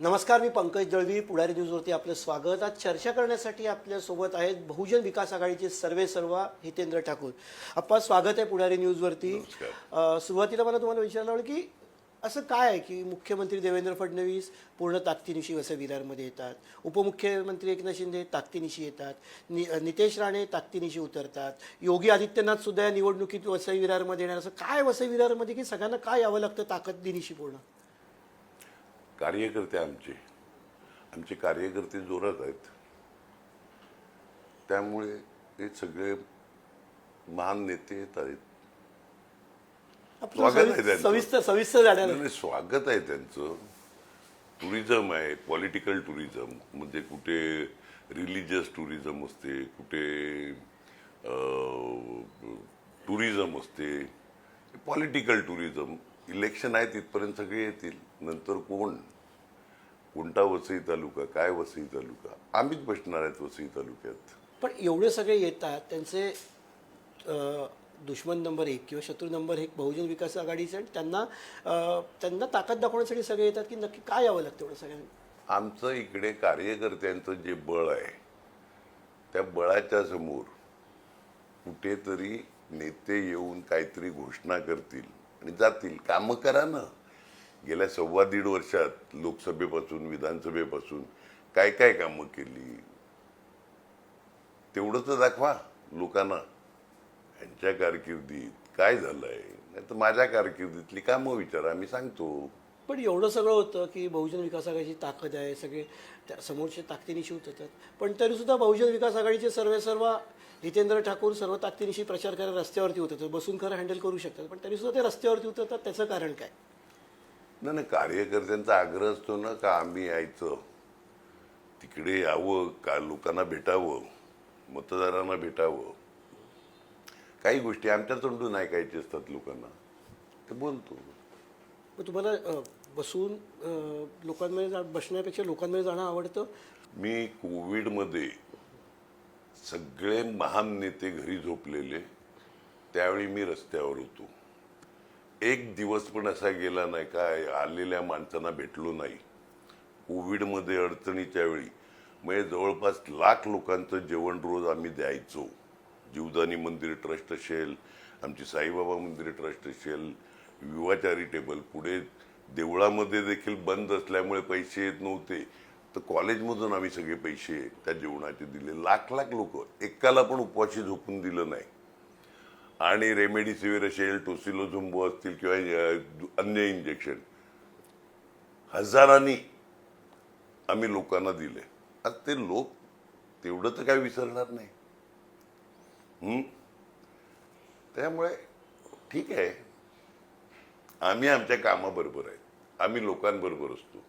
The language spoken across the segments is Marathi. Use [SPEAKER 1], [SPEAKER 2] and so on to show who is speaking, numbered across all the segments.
[SPEAKER 1] नमस्कार, मी पंकज दळवी. पुढारी न्यूजवरती आपलं स्वागत. आज चर्चा करण्यासाठी आपल्यासोबत आहेत बहुजन विकास आघाडीचे सर्वेसर्वा हितेंद्र ठाकूर. आप्पा, स्वागत आहे पुढारी न्यूजवरती. सुरुवातीला मला तुम्हाला विचारायला आवडेल की असं काय आहे की मुख्यमंत्री देवेंद्र फडणवीस पूर्ण ताकदीनिशी वसई विरारमध्ये येतात, उपमुख्यमंत्री एकनाथ शिंदे ताकदीनिशी येतात, नितेश राणे ताकदीनिशी उतरतात, योगी आदित्यनाथ सुद्धा या निवडणुकीत वसई विरारमध्ये येणार. असं काय वसई विरारमध्ये की सगळ्यांना काय यावं लागतं ताकदीनिशी पूर्ण?
[SPEAKER 2] कार्यकर्ते आमचे कार्यकर्ते जोरात आहेत, त्यामुळे हे सगळे महान नेते येत आहेत. स्वागत आहे त्यांचं.
[SPEAKER 1] सविस्तर जाण्याला
[SPEAKER 2] स्वागत आहे त्यांचं. टुरिझम आहे, पॉलिटिकल टुरिझम, म्हणजे कुठे रिलिजियस टुरिझम असते, कुठे टुरिझम असते, पॉलिटिकल टुरिझम. इलेक्शन आहे तिथपर्यंत सगळे येतील. नंतर कोणता वसई तालुका, काय वसई तालुका, आम्हीच बसणार आहेत वसई तालुक्यात.
[SPEAKER 1] पण एवढे सगळे येतात, त्यांचे दुश्मन नंबर 1 किंवा शत्रू नंबर 1 बहुजन विकास आघाडीचे, आणि त्यांना ताकद दाखवण्यासाठी सगळे येतात की नक्की काय यावं लागतं एवढं सगळ्यांना?
[SPEAKER 2] आमचं इकडे कार्यकर्त्यांचं जे बळ आहे, त्या बळाच्या समोर कुठेतरी नेते येऊन काहीतरी घोषणा करतील आणि जातील. कामं करा ना. गेल्या 1.25 वर्षात लोकसभेपासून विधानसभेपासून काय काय कामं केली तेवढं तर दाखवा लोकांना. यांच्या कारकिर्दीत काय झालंय, नाही तर माझ्या कारकिर्दीतली कामं विचारा, आम्ही सांगतो.
[SPEAKER 1] पण एवढं सगळं होतं की बहुजन विकास आघाडीची ताकद आहे, सगळे त्या समोरच्या ताकदीनिशी उतरतात, पण तरीसुद्धा बहुजन विकास आघाडीचे सर्वेसर्वा हितेंद्र ठाकूर सर्व ताकदीनिशी प्रचार करायला रस्त्यावरती उतरतात. बसून खरं हँडल करू शकतात, पण तरीसुद्धा ते रस्त्यावरती उतरतात. त्याचं कारण काय?
[SPEAKER 2] नाही, कार्यकर्त्यांचा आग्रह असतो ना का आम्ही यायचं, तिकडे यावं, का लोकांना भेटावं, मतदारांना भेटावं. काही गोष्टी आमच्या तोंडून ऐकायच्या असतात लोकांना, ते बोलतो.
[SPEAKER 1] मग तुम्हाला बसून लोकांमध्ये बसण्यापेक्षा लोकांमध्ये जाणं आवडतं?
[SPEAKER 2] मी कोविडमध्ये सगळे महान नेते घरी झोपलेले, त्यावेळी मी रस्त्यावर होतो. एक दिवस पण असा गेला नाही काय आलेल्या माणसांना भेटलो नाही. कोविडमध्ये अडचणीच्या वेळी म्हणजे जवळपास 1,00,000 लोकांचं जेवण रोज आम्ही द्यायचो. जीवदानी मंदिर ट्रस्ट असेल, आमची साईबाबा मंदिर ट्रस्ट असेल, युवा चॅरिटेबल. पुढे देवळामध्ये देखील बंद असल्यामुळे पैसे येत नव्हते, तर कॉलेजमधून आम्ही सगळे पैसे त्या जेवणाचे दिले. 1,00,000 लोक, एकाला पण उपवाशी झोपून दिलं नाही. आणि रेमेडिसिविर असेल, टोसिलोझुंबो असतील किंवा अन्य इंजेक्शन हजारांनी आम्ही लोकांना दिले. आज ते लोक तेवढं तर काय विसरणार नाही. त्यामुळे ठीक आहे, आम्ही आमच्या कामाबरोबर आहे, आम्ही लोकांबरोबर असतो.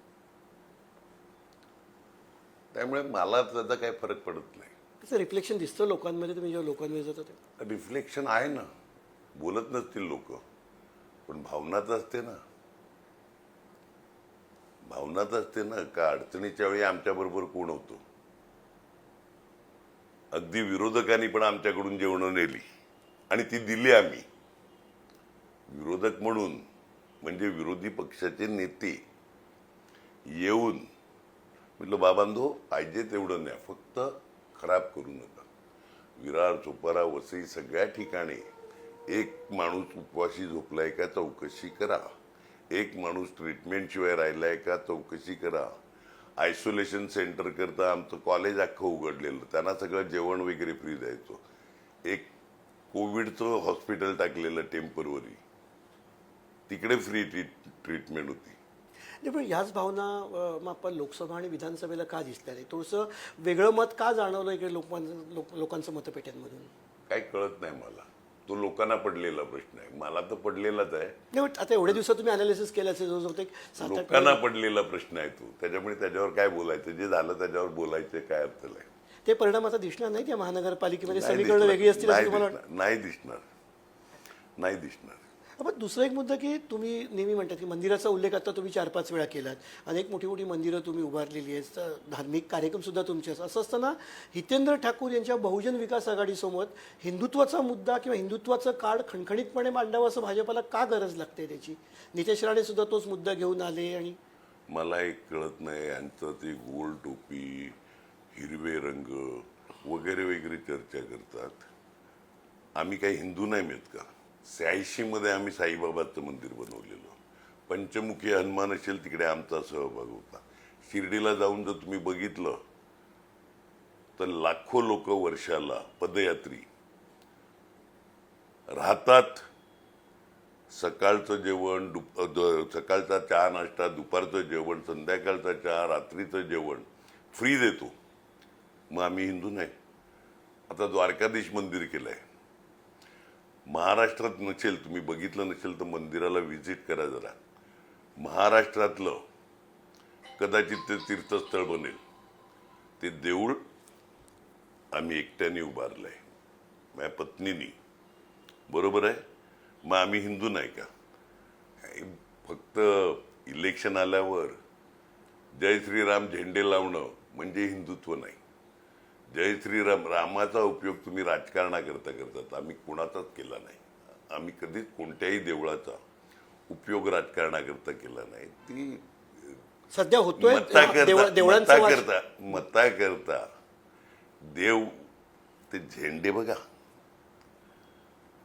[SPEAKER 2] त्यामुळे मला त्याचा काही फरक पडत नाही.
[SPEAKER 1] त्याचं रिफ्लेक्शन दिसतं लोकांमध्ये. तुम्ही जेव्हा लोकांमध्ये जातात
[SPEAKER 2] रिफ्लेक्शन आहे ना. बोलत नसतील लोक, पण भावना तर असते ना. भावना तर असते ना. का अडचणीच्या वेळी आमच्या बरोबर कोण होतो? अगदी विरोधकांनी पण आमच्याकडून जेवणं नेली आणि ती दिली आम्ही. विरोधक म्हणून म्हणजे विरोधी पक्षाचे नेते येऊन म्हटलं, बाबांनो पाहिजे तेवढं न्या, फक्त खराब करू नका. विरार, चोपारा, वसई सगळ्या ठिकाणी एक माणूस उपवाशी झोपलाय का चौकशी करा. एक माणूस ट्रीटमेंट शिवाय राहिलाय का चौकशी करा. आयसोलेशन सेंटर करता आमचं कॉलेज अख्खं उघडलेलं, त्यांना सगळं जेवण वगैरे फ्री द्यायचो. एक कोविडचं हॉस्पिटल टाकलेलं टेम्पररी, तिकडे फ्री ट्रीटमेंट होती.
[SPEAKER 1] नाही, पण ह्याच भावना मग आपण लोकसभा आणि विधानसभेला का दिसल्या नाही? थोडंसं वेगळं मत का जाणवलं इकडे लोकांचं मतपेट्यांमधून?
[SPEAKER 2] काही कळत नाही मला. तो लोकांना पडलेला प्रश्न आहे, मला तर पडलेलाच आहे.
[SPEAKER 1] नाही, आता एवढ्या दिवसात तुम्ही अनालिसिस केलं असेल, जो
[SPEAKER 2] लोकांना पडलेला प्रश्न आहे तो. त्याच्यामुळे त्याच्यावर काय बोलायचं, जे झालं त्याच्यावर बोलायचं काय अर्थ नाही.
[SPEAKER 1] ते परिणाम आता दिसणार नाही त्या महानगरपालिकेमध्ये? समीकरण वेगळी असतील असं तुम्हाला?
[SPEAKER 2] नाही दिसणार, नाही दिसणार.
[SPEAKER 1] पण दुसरा एक मुद्दा की तुम्ही नेहमी म्हणतात की मंदिराचा उल्लेख आता तुम्ही 4-5 वेळा केलात. अनेक मोठी मोठी मंदिरं तुम्ही उभारलेली आहेत, धार्मिक कार्यक्रमसुद्धा तुमचे असं असताना हितेंद्र ठाकूर यांच्या बहुजन विकास आघाडीसोबत हिंदुत्वाचा मुद्दा किंवा हिंदुत्वाचं कार्ड खणखणीतपणे मांडावं असं भाजपला का गरज लागते त्याची? नितेश राणे सुद्धा तोच मुद्दा घेऊन आले. आणि
[SPEAKER 2] मला एक कळत नाही, यांचं ते गोल टोपी, हिरवे रंग वगैरे वगैरे चर्चा करतात. आम्ही काही हिंदू नाही मिळत का? 86 मध्ये आम्ही साईबाबाचं मंदिर बनवलेलं. पंचमुखी हनुमान असेल तिकडे आमचा सहभाग होता. शिर्डीला जाऊन जर तुम्ही बघितलं तर लाखो लोक वर्षाला पदयात्री राहतात. सकाळचं जेवण, सकाळचा चहा नाश्ता, दुपारचं जेवण, संध्याकाळचा चहा, रात्रीचं जेवण फ्री देतो. मग आम्ही हिंदू नाही? आता द्वारकाधीश मंदिर केलंय. महाराष्ट्रात नसेल, तुम्ही बघितलं नसेल तर मंदिराला व्हिजिट करा जरा. महाराष्ट्रातलं कदाचित ते तीर्थस्थळ बनेल. ते देऊळ आम्ही एकट्याने उभारलंय, माझ्या पत्नीनी. बरोबर आहे? मग आम्ही हिंदू नाही का? फक्त इलेक्शन आल्यावर जय श्रीराम झेंडे लावणं म्हणजे हिंदुत्व नाही. जय श्रीराम रामाचा उपयोग तुम्ही राजकारणाकरता करतात, आम्ही कोणाचाच केला नाही. आम्ही कधीच कोणत्याही देवळाचा उपयोग राजकारणाकरता केला नाही. ती
[SPEAKER 1] सध्या होतोय
[SPEAKER 2] मता करता देव ते झेंडे बघा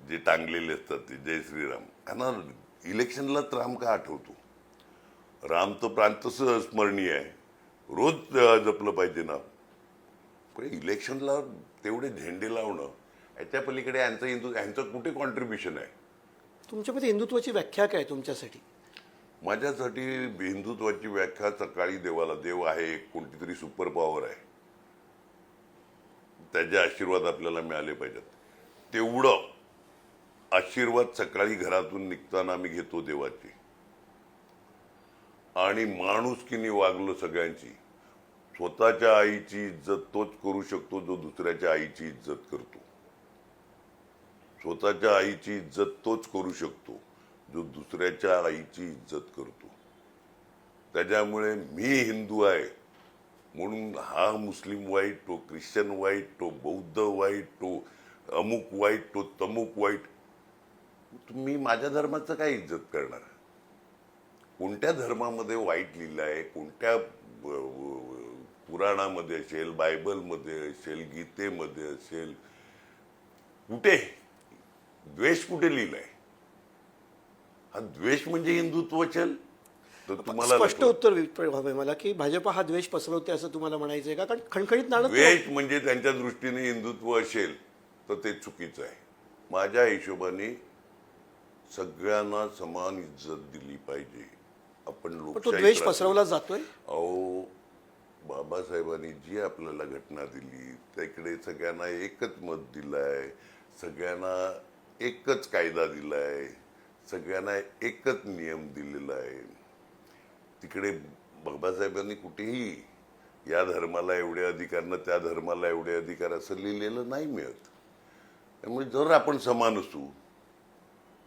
[SPEAKER 2] जे टांगलेले असतात ते जय श्रीराम. त्यांना इलेक्शनलाच राम का आठवतो? राम तर प्रांत स्मरणीय आहे, रोज जपलं पाहिजे ना. पण इलेक्शनला तेवढे झेंडे लावणं, याच्या पलीकडे यांचं कुठे कॉन्ट्रीब्युशन आहे?
[SPEAKER 1] तुमच्यामध्ये हिंदुत्वाची व्याख्या काय तुमच्यासाठी?
[SPEAKER 2] माझ्यासाठी हिंदुत्वाची व्याख्या सकाळी देवाला, देव आहे, कोणती तरी सुपर पॉवर आहे, त्याचे आशीर्वाद आपल्याला मिळाले पाहिजेत. तेवढं आशीर्वाद सकाळी घरातून निघताना आम्ही घेतो देवाची. आणि माणुसकीने वागलो सगळ्यांची. स्वतःच्या आईची इज्जत तोच करू शकतो जो दुसऱ्याच्या आईची इज्जत करतो. स्वतःच्या आईची इज्जत तोच करू शकतो जो दुसऱ्याच्या आईची इज्जत करतो. त्याच्यामुळे मी हिंदू आहे म्हणून हा मुस्लिम वाईट, तो ख्रिश्चन वाईट, तो बौद्ध वाईट, तो अमुक वाईट, तो तमुक वाईट. तुम्ही माझ्या धर्माचं काय इज्जत करणार? कोणत्या धर्मामध्ये वाईट लिहिलं आहे? कोणत्या पुराणामध्ये असेल, बायबलमध्ये असेल, गीतेमध्ये असेल, कुठे द्वेष कुठे लिहिलाय? हा द्वेष म्हणजे हिंदुत्व असेल तर तुम्हाला
[SPEAKER 1] स्पष्ट उत्तर व्हावे मला की भाजपा हा द्वेष पसरवते असं तुम्हाला म्हणायचंय का? कारण खणखणीत नाणं
[SPEAKER 2] द्वेष म्हणजे त्यांच्या दृष्टीने हिंदुत्व असेल तर ते चुकीचं आहे. माझ्या हिशोबाने सगळ्यांना समान इज्जत दिली पाहिजे. आपण
[SPEAKER 1] तो द्वेष पसरवला जातोय.
[SPEAKER 2] अहो, बाबासाहेबांनी जी आपल्याला घटना दिली त्याकडे सगळ्यांना एकच मत दिलंय, सगळ्यांना एकच कायदा दिलाय, सगळ्यांना एकच नियम दिलेला आहे. तिकडे बाबासाहेबांनी कुठेही या धर्माला एवढे अधिकार ना त्या धर्माला एवढे अधिकार असं लिहिलेलं नाही मिळत. त्यामुळे जर आपण समान असू,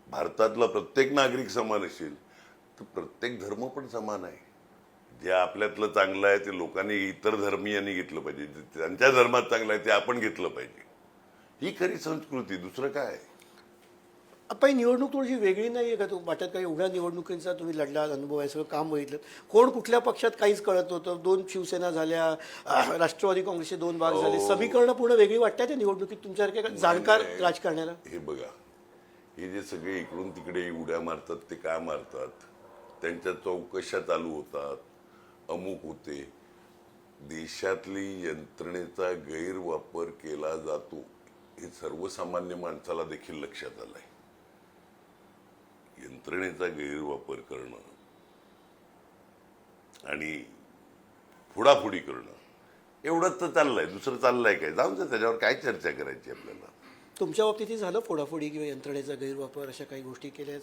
[SPEAKER 2] भारतातला प्रत्येक नागरिक समान असेल तर प्रत्येक धर्म पण समान आहे. जे आपल्यातलं चांगलं आहे ते लोकांनी, इतर धर्मीयांनी घेतलं पाहिजे. त्यांच्या धर्मात चांगलं आहे ते आपण घेतलं पाहिजे. ही खरी संस्कृती. दुसरं काय?
[SPEAKER 1] आपण ही निवडणूक थोडीशी वेगळी नाही आहे का? तू वाटत काही एवढ्या निवडणुकींचा तुम्ही लढला, अनुभव आहे, सगळं काम बघितलं. कोण कुठल्या पक्षात काहीच कळत नव्हतं. 2 शिवसेना झाल्या, राष्ट्रवादी काँग्रेसचे 2 भाग झाले. समीकरणं पूर्ण वेगळी वाटतात त्या निवडणुकीत तुमच्यासारख्या जाणकार राजकारण्याला?
[SPEAKER 2] हे बघा, हे जे सगळे इकडून तिकडे उड्या मारतात ते का मारतात? त्यांच्या चौकशा चालू होतात, अमुक होते. देशातली यंत्रणेचा गैरवापर केला जातो हे सर्वसामान्य माणसाला देखील लक्षात आलंय. यंत्रणेचा गैरवापर करणं आणि फोडाफोडी करणं एवढंच तर चाललंय. दुसरं चाललंय काय? जाऊन दे, त्याच्यावर काय चर्चा करायची आपल्याला.
[SPEAKER 1] तुमच्या बाबतीतही झालं फोडाफोडी किंवा यंत्रणेचा गैरवापर, अशा काही गोष्टी केल्या?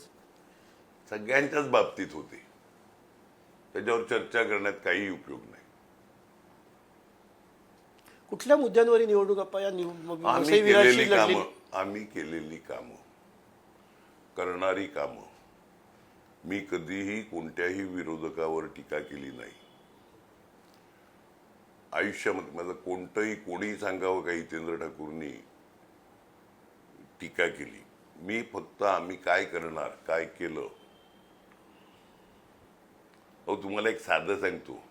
[SPEAKER 2] सगळ्यांच्याच बाबतीत होते. त्याच्यावर चर्चा करण्यात काही उपयोग नाही.
[SPEAKER 1] कुठल्या मुद्द्यांवर ही निवडणूक या
[SPEAKER 2] आम्ही केलेली कामं, करणारी कामं. मी कधीही कोणत्याही विरोधकावर टीका केली नाही आयुष्यामध्ये. माझं कोणीही सांगावं का हितेंद्र ठाकूरनी टीका केली? मी फक्त आम्ही काय करणार, काय केलं अहो तुम्हाला एक साधं सांगतो,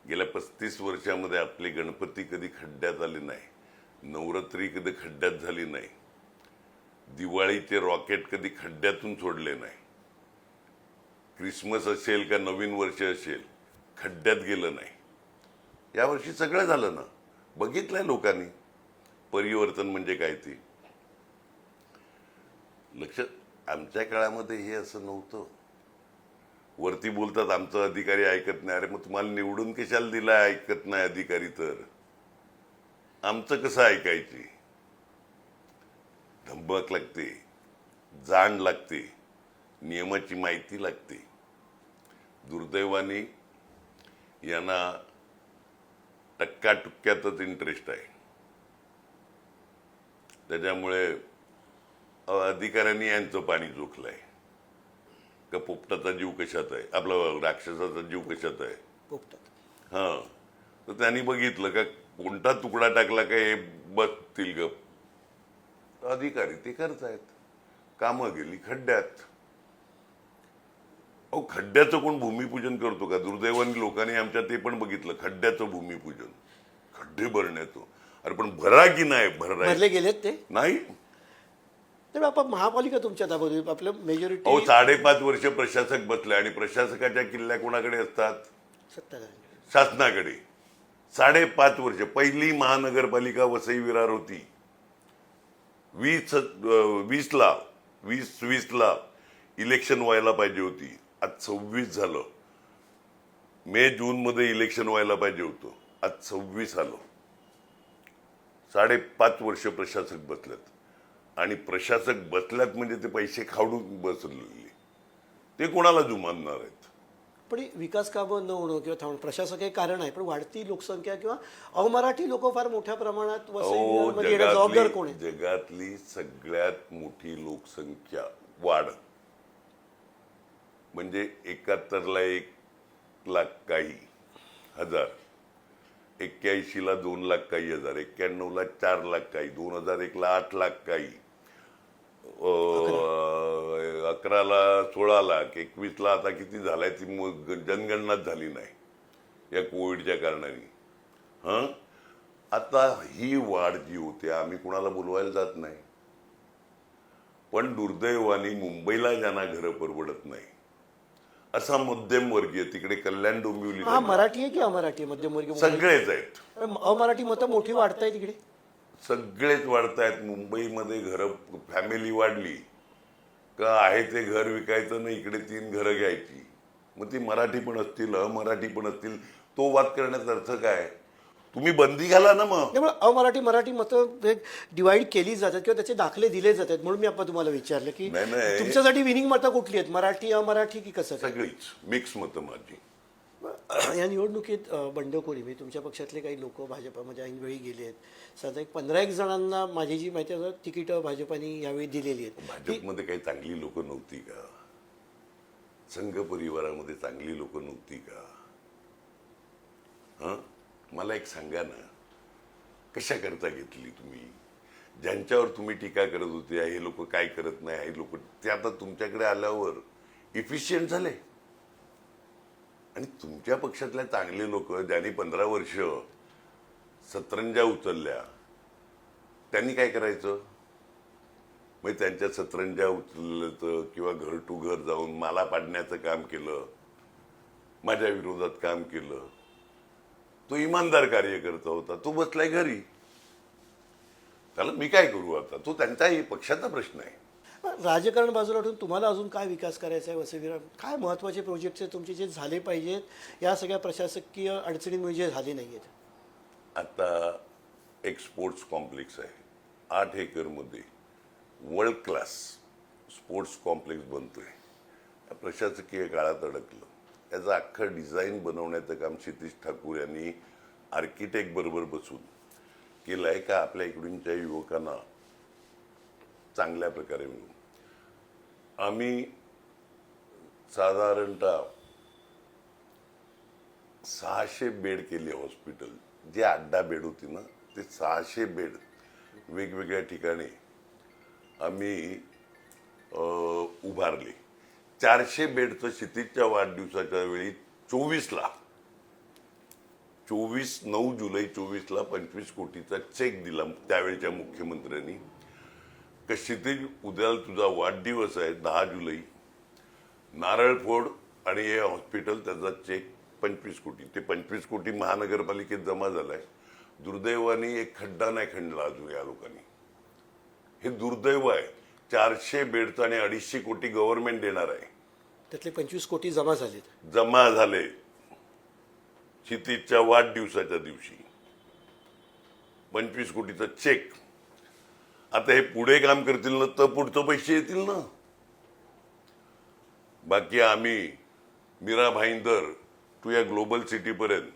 [SPEAKER 2] गेल्या 35 वर्षामध्ये आपले गणपती कधी खड्ड्यात आले नाही, नवरात्री कधी खड्ड्यात झाली नाही, दिवाळीचे रॉकेट कधी खड्ड्यातून सोडले नाही, क्रिसमस असेल का नवीन वर्ष असेल खड्ड्यात गेलं नाही. यावर्षी सगळं झालं ना, बघितलंय लोकांनी परिवर्तन म्हणजे काय ते. लक्षात आमच्या काळामध्ये हे असं नव्हतं. वरती बोलतात आमचा अधिकारी ऐकत नाही. अरे मग तुम्हाला निवडून कशाला दिलाय ऐकत नाही अधिकारी तर? आमचं कसं ऐकायची? धमक लागते, जाण लागते, नियमाची माहिती लागते. दुर्दैवाने यांना टक्क्यातच इंटरेस्ट आहे. त्याच्यामुळे अधिकाऱ्यांनी यांचं पाणी चोखलंय का पोपटाचा जीव कशात आहे, आपला राक्षसाचा जीव कशात आहे.
[SPEAKER 1] पोपटात
[SPEAKER 2] हा, तर त्यांनी बघितलं का कोणता तुकडा टाकला का हे बसतील गप. अधिकारी ते करतायत, कामं गेली खड्ड्यात. अहो खड्ड्याचं कोण भूमिपूजन करतो का? दुर्दैवाने लोकांनी आमच्या ते पण बघितलं, खड्ड्याचं भूमिपूजन, खड्डे भरण्याचं. अरे पण भरा की नाही
[SPEAKER 1] भरले गेलेत ते
[SPEAKER 2] नाही.
[SPEAKER 1] तर आपण महापालिका तुमच्या ताब्यात, आपलं मेजॉरिटी.
[SPEAKER 2] अहो 5.5 वर्ष प्रशासक बसले आणि प्रशासकाच्या किल्ल्या कोणाकडे असतात?
[SPEAKER 1] सत्ताधारी
[SPEAKER 2] शासनाकडे. 5.5 वर्ष. पहिली महानगरपालिका वसई विरार होती. 2020ला इलेक्शन व्हायला पाहिजे होती. आज 26 झालं. मे जून मध्ये इलेक्शन व्हायला पाहिजे होतं, आज 26 आलं. 5.5 वर्ष प्रशासक बसल्यात. आणि प्रशासक बसल्यात म्हणजे ते पैसे खाऊन बसलेले, ते कोणाला जुमानणार आहेत?
[SPEAKER 1] पण विकास कामं न होणं किंवा थांबणं प्रशासक हे कारण आहे, पण वाढती लोकसंख्या किंवा अमराठी लोक फार मोठ्या प्रमाणात वसई विरारमध्ये येणं जबाबदार कोण आहे?
[SPEAKER 2] जगातली सगळ्यात मोठी लोकसंख्या वाढ म्हणजे 71ला 1,00,000 काही हजार, 81ला 2,00,000 काही हजार, 91ला 4,00,000 काही, 2001ला 8,00,000 काही, 11ला 16,00,000, 21ला आता किती झालाय ती जनगणनाच झाली नाही या कोविडच्या कारणाने. आता ही वाढ जी होते आम्ही कुणाला बोलवायला जात नाही. पण दुर्दैवाने मुंबईला ज्यांना घरं परवडत नाही असा मध्यमवर्गीय तिकडे कल्याण डोंबिवली
[SPEAKER 1] हा मराठी आहे की अमराठी? मध्यमवर्गीय
[SPEAKER 2] सगळेच आहेत.
[SPEAKER 1] अमराठी मतं मोठी वाढत आहे तिकडे,
[SPEAKER 2] सगळेच वाढतायत. मुंबईमध्ये घरं फॅमिली वाढली का आहे ते घर विकायचं नाही, इकडे 3 घरं घ्यायची. मग ती मराठी पण असतील अमराठी पण असतील, तो वाद करण्याचा अर्थ काय? तुम्ही बंदी घाला ना. मग
[SPEAKER 1] त्यामुळे अमराठी मराठी मतं डिवाइड केली जातात किंवा त्याचे दाखले दिले जातात. म्हणून मी आपण तुम्हाला विचारलं की
[SPEAKER 2] नाही.
[SPEAKER 1] तुमच्यासाठी विनिंग मतं कुठली आहेत, मराठी अमराठी की कसं?
[SPEAKER 2] सगळीच मिक्स मतं माझी.
[SPEAKER 1] या निवडणुकीत बंडखोरी म्हणजे तुमच्या पक्षातले काही लोक भाजपामध्ये ऐनवेळी गेले आहेत. साधारण 15-1 जणांना माझी जी माहिती आहे तिकीटं भाजपाने यावेळी दिलेली आहेत.
[SPEAKER 2] भाजपमध्ये काही चांगली लोक नव्हती का? संघ परिवारामध्ये चांगली लोक नव्हती का? मला एक सांगा ना, कशा करता घेतली तुम्ही? ज्यांच्यावर तुम्ही टीका करत होते हे लोक काय करत नाही, हे लोक, ते आता तुमच्याकडे आल्यावर इफिशियंट झाले. आणि तुमच्या पक्षातल्या चांगले लोक ज्यांनी 15 वर्ष सतरंजा उचलल्या त्यांनी काय करायचं? मग त्यांच्या सतरंजा उचललं किंवा घर टू घर जाऊन माला पाडण्याचं काम केलं, माझ्या विरोधात काम केलं. तो इमानदार कार्यकर्ता होता, तो बसलाय घरी. त्याला मी काय करू आता? तो त्यांचाही पक्षाचा प्रश्न आहे.
[SPEAKER 1] राजकारण बाजूला ठेवून तुम्हाला अजून काय विकास करायचा आहे वसई विरार? काय महत्त्वाचे प्रोजेक्ट्स आहेत तुमचे जे झाले पाहिजेत या सगळ्या प्रशासकीय अडचणींमुळे जे झाले नाही आहेत?
[SPEAKER 2] आता एक स्पोर्ट्स कॉम्प्लेक्स आहे 8 एकरमध्ये, वर्ल्ड क्लास स्पोर्ट्स कॉम्प्लेक्स बनतोय. प्रशासकीय काळात अडकलं. त्याचं अख्खं डिझाईन बनवण्याचं काम क्षितिज ठाकूर यांनी आर्किटेक्ट बरोबर बसून केलं आहे का आपल्या इकडूनच्या युवकांना चांगल्या प्रकारे मिळून. आम्ही साधारणतः 600 बेड केले हॉस्पिटल. जे 8 बेड होती ना, ते 600 बेड वेगवेगळ्या ठिकाणी आम्ही उभारले. 400 बेडचं क्षितिजच्या वाढदिवसाच्या वेळी 24ला 9 जुलै 24ला 25 कोटीचा चेक दिला त्यावेळच्या मुख्यमंत्र्यांनी. कशी तरी उद्या तुझा वाढदिवस आहे 10 जुलै, नारळ फोड आणि हे हॉस्पिटल, त्याचा चेक 25 कोटी. ते 25 कोटी महानगरपालिकेत जमा झालाय. दुर्दैवाने एक खड्डा नाही खणला अजून या लोकांनी. हे दुर्दैव आहे. 400 बेडचा आणि 250 कोटी गव्हर्नमेंट देणार आहे.
[SPEAKER 1] त्यातले 25 कोटी जमा झालेत.
[SPEAKER 2] जमा झाले क्षितिजच्या वाढदिवसाच्या दिवशी 25 कोटीचा चेक. आता हे पुढे काम करतील ना तर पुढचं पैसे येतील ना. बाकी आम्ही मीरा भाईंदर टू या ग्लोबल सिटीपर्यंत,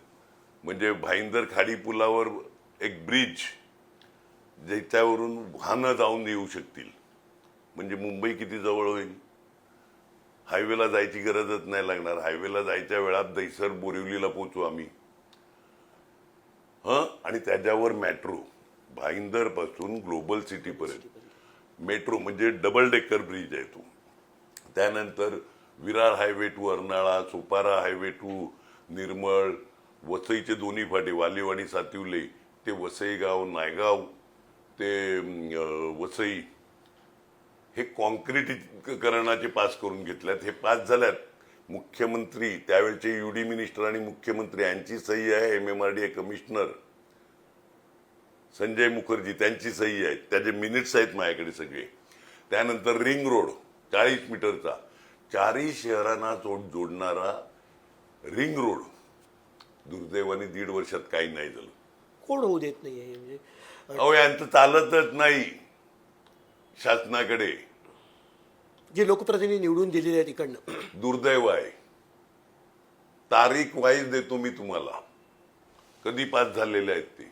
[SPEAKER 2] म्हणजे भाईंदर खाडी पुलावर एक ब्रिज ज्याच्यावरून वाहनं जाऊन येऊ शकतील, म्हणजे मुंबई किती जवळ होईल. हायवेला जायची गरजच नाही लागणार. हायवेला जायच्या वेळात दैसर बोरिवलीला पोहोचू आम्ही. आणि त्याच्यावर मेट्रो भाईंदर पासून ग्लोबल सिटीपर्यंत मेट्रो, म्हणजे डबल डेकर ब्रिज आहे तो. त्यानंतर Virar highway to Arnala, Sopara highway to Nirmal, वसईचे दोन्ही फाटे वालीवाडी सातिवले ते वसई गाव, नायगाव ते वसई, हे कॉन्क्रिटीकरणाचे पास करून घेतल्यात. हे पास झाल्यात. मुख्यमंत्री त्यावेळचे युडी मिनिस्टर आणि मुख्यमंत्री यांची सही आहे. MMRDA कमिशनर संजय मुखर्जी त्यांची सही आहे. त्याचे मिनिट्स आहेत माझ्याकडे सगळे. त्यानंतर रिंग रोड 40 मीटरचा, 4ही शहरांना जोडणारा रिंग रोड दुर्दैवाने 1.5 वर्षात काही नाही झालं.
[SPEAKER 1] कोण होऊ देत नाहीये म्हणजे
[SPEAKER 2] अहो यांचं चालतच नाही शासनाकडे.
[SPEAKER 1] जे लोकप्रतिनिधी निवडून दिलेले आहेत इकडनं.
[SPEAKER 2] दुर्दैव आहे. तारीख वाईज देतो मी तुम्हाला कधी पास झालेले आहेत ते.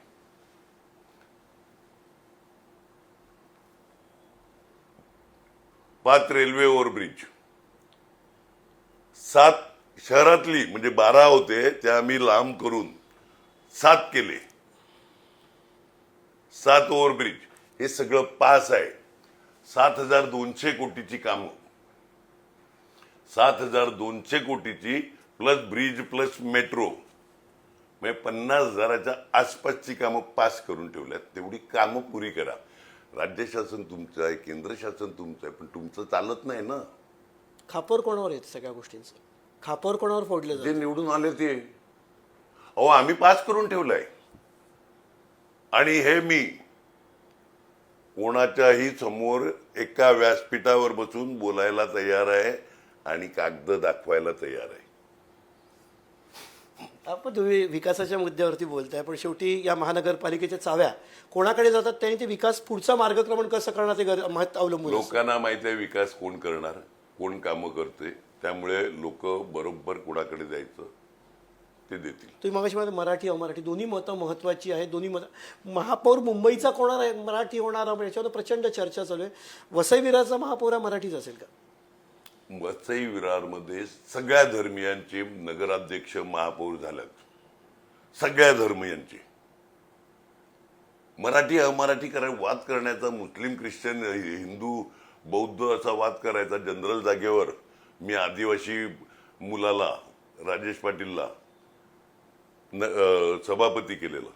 [SPEAKER 2] 5 रेल्वे ओव्हरब्रिज, 7 शहरातली म्हणजे 12 होते त्या आम्ही लांब करून 7 केले. 7 ओव्हरब्रिज, हे सगळं पास आहे. 7,200 कोटीची कामं, 7,200 कोटीची प्लस ब्रिज प्लस मेट्रो, म्हणजे 50,000च्या आसपासची कामं पास करून ठेवल्यात. तेवढी कामं पुरी करा. राज्य शासन तुमचं आहे, केंद्र शासन तुमचं आहे, पण तुमचं चालत नाही ना.
[SPEAKER 1] खापर कोणावर येत सगळ्या गोष्टींचं? खापर कोणावर फोडलं
[SPEAKER 2] जे
[SPEAKER 1] जातं?
[SPEAKER 2] निवडून आले ते. अहो आम्ही पास करून ठेवलंय. आणि हे मी कोणाच्याही समोर एका व्यासपीठावर बसून बोलायला तयार आहे आणि कागद दाखवायला तयार आहे.
[SPEAKER 1] आपण तुम्ही विकासाच्या मुद्द्यावरती बोलताय, पण शेवटी या महानगरपालिकेच्या चाव्या कोणाकडे जातात त्यांनी ते विकास पुढचा मार्गक्रमण कसं करणार ते अवलंबून असतं.
[SPEAKER 2] लोकांना माहिती आहे विकास कोण करणार, कोण कामं करते. त्यामुळे लोक बरोबर कोणाकडे जायचं ते देतील.
[SPEAKER 1] तुम्ही मगाशी म्हणाले मराठी अमराठी दोन्ही मतं महत्वाची आहेत. दोन्ही मतं. महापौर मुंबईचा कोणार आहे, मराठी होणार, याच्यावर प्रचंड चर्चा चालू आहे. वसई विरारचा महापौर हा मराठीच असेल का?
[SPEAKER 2] वसई विरारमध्ये सगळ्या धर्मियांचे नगराध्यक्ष महापौर झाल्यात. सगळ्या धर्मियांचे. मराठी अमराठी वाद करण्याचा, मुस्लिम ख्रिश्चन हिंदू बौद्ध असा वाद करायचा जनरल जागेवर मी आदिवासी मुलाला राजेश पाटीलला सभापती केलेलं.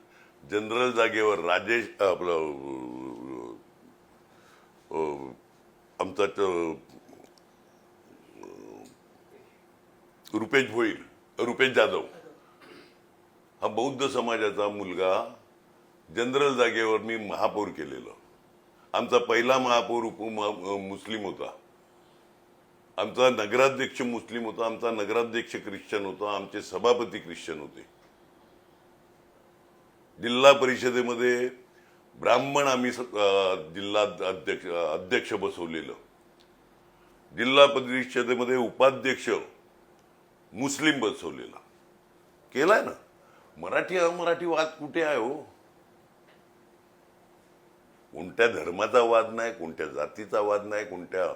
[SPEAKER 2] जनरल जागेवर राजेश आपलं आमचा रुपेश जाधव हा बौद्ध समाजाचा मुलगा जनरल जागेवर मी महापौर केलेलं. आमचा पहिला महापौर मुस्लिम होता. आमचा नगराध्यक्ष मुस्लिम होता. आमचा नगराध्यक्ष ख्रिश्चन होता. आमचे सभापती ख्रिश्चन होते. जिल्हा परिषदेमध्ये ब्राह्मण आम्ही जिल्हा अध्यक्ष बसवलेलं. जिल्हा परिषदेमध्ये उपाध्यक्ष मुस्लिम बसवलेला. केलाय ना. मराठी अमराठी वाद कुठे आहे हो? कोणत्या धर्माचा वाद नाही, कोणत्या जातीचा वाद नाही, कोणत्या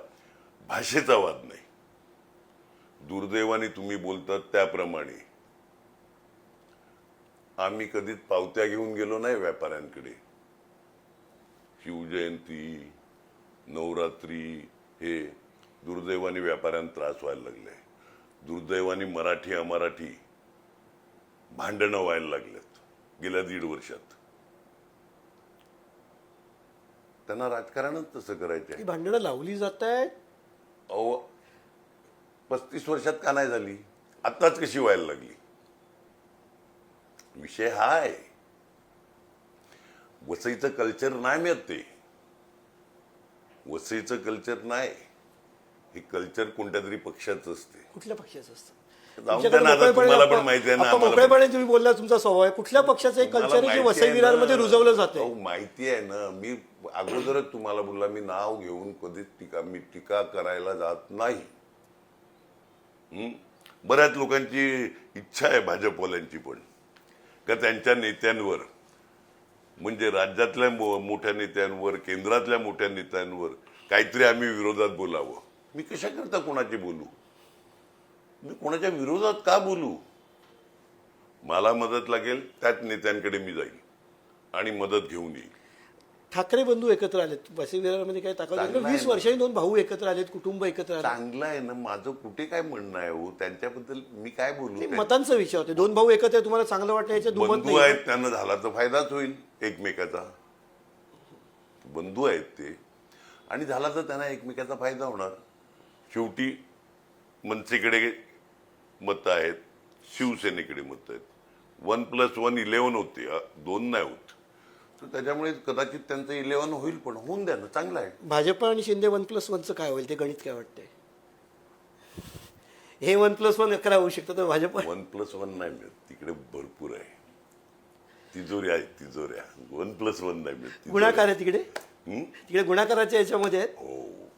[SPEAKER 2] भाषेचा वाद नाही. दुर्दैवाने तुम्ही बोलतात त्याप्रमाणे आम्ही कधीच पावत्या घेऊन गेलो नाही व्यापाऱ्यांकडे. शिवजयंती, नवरात्री हे दुर्दैवाने व्यापाऱ्यांना त्रास व्हायला लागले. दुर्दैवाने मराठी अमराठी भांडणं व्हायला लागल्यात गेल्या 1.5 वर्षात. त्यांना राजकारणच तसं करायचं
[SPEAKER 1] ही भांडणं लावली जात आहेत.
[SPEAKER 2] अहो 35 वर्षात का नाही झाली, आत्ताच कशी व्हायला लागली? विषय हा आहे. वसईचं कल्चर नाही मिळत ते. वसईचं कल्चर नाही, हे कल्चर कोणत्या तरी पक्षाचं असते.
[SPEAKER 1] कुठल्या पक्षाचं असतं?
[SPEAKER 2] जाऊन द्या ना, आता तुम्हाला पण माहिती आहे ना,
[SPEAKER 1] आपण
[SPEAKER 2] आम्हाला पण.
[SPEAKER 1] मोकळेपणे तुम्ही बोलला, तुमचा स्वभाव आहे. कुठल्या पक्षाचं एक कल्चर आहे जे वसई विरारमध्ये रुजवलं जाते?
[SPEAKER 2] अहो, माहिती आहे ना, मी अगोदरच तुम्हाला बोलला, मी नाव घेऊन कधीच टीका करायला जात नाही. बऱ्याच लोकांची इच्छा आहे भाजपवाल्यांची पण, का त्यांच्या नेत्यांवर, म्हणजे राज्यातल्या मोठ्या नेत्यांवर, केंद्रातल्या मोठ्या नेत्यांवर काहीतरी आम्ही विरोधात बोलावं. मी कशा करता कोणाची बोलू? मी कोणाच्या विरोधात का बोलू? मला मदत लागेल त्याच नेत्यांकडे मी जाईल आणि मदत घेऊन येईल.
[SPEAKER 1] ठाकरे बंधू एकत्र आलेत वसई विरारमध्ये, काय ताकद?
[SPEAKER 2] चांगलं आहे
[SPEAKER 1] 20 वर्षांनी 2 भाऊ एकत्र आलेत, कुटुंब एकत्र आले.
[SPEAKER 2] चांगलं आहे ना, माझं कुठे काय म्हणणं आहे हो त्यांच्याबद्दल, मी काय बोलू?
[SPEAKER 1] मतांचा विषय होते. 2 भाऊ एकत्र आहे, तुम्हाला चांगलं वाटतं, याच्या दुमत
[SPEAKER 2] बंधू
[SPEAKER 1] नाही.
[SPEAKER 2] आहेत, त्यांना झाला तर फायदाच होईल एकमेकाचा. बंधू आहेत ते, आणि झाला तर त्यांना एकमेकाचा फायदा होणार. शेवटी मनसेकडे मतं आहेत, शिवसेनेकडे मतं आहेत. 1+1 11 होते, 2 नाही होत. तर त्याच्यामुळे कदाचित त्यांचं 11 होईल, पण होऊन द्या ना, चांगलं आहे.
[SPEAKER 1] भाजप आणि शिंदे 1+1चं काय होईल? ते गणित काय वाटतंय? हे 1+1 11 होऊ शकतं, तर भाजप
[SPEAKER 2] 1+1 नाही मिळत, तिकडे भरपूर आहे. तिजोऱ्या आहेत, तिजोऱ्या. 1+1 नाही मिळत.
[SPEAKER 1] गुणाकार आहे तिकडे. तिकडे गुणाकाराच्या याच्यामध्ये आहेत.
[SPEAKER 2] हो,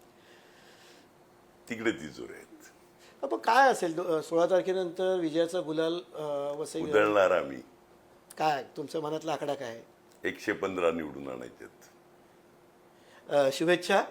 [SPEAKER 2] तिकडे तिजोऱ्या आहेत.
[SPEAKER 1] पण काय असेल 16 तारखेनंतर विजयाचा गुलाल वसई विरार?
[SPEAKER 2] उधळणार आम्ही.
[SPEAKER 1] काय तुमच्या मनातला आकडा काय आहे?
[SPEAKER 2] 115 निवडून आणायच्यात.
[SPEAKER 1] शुभेच्छा.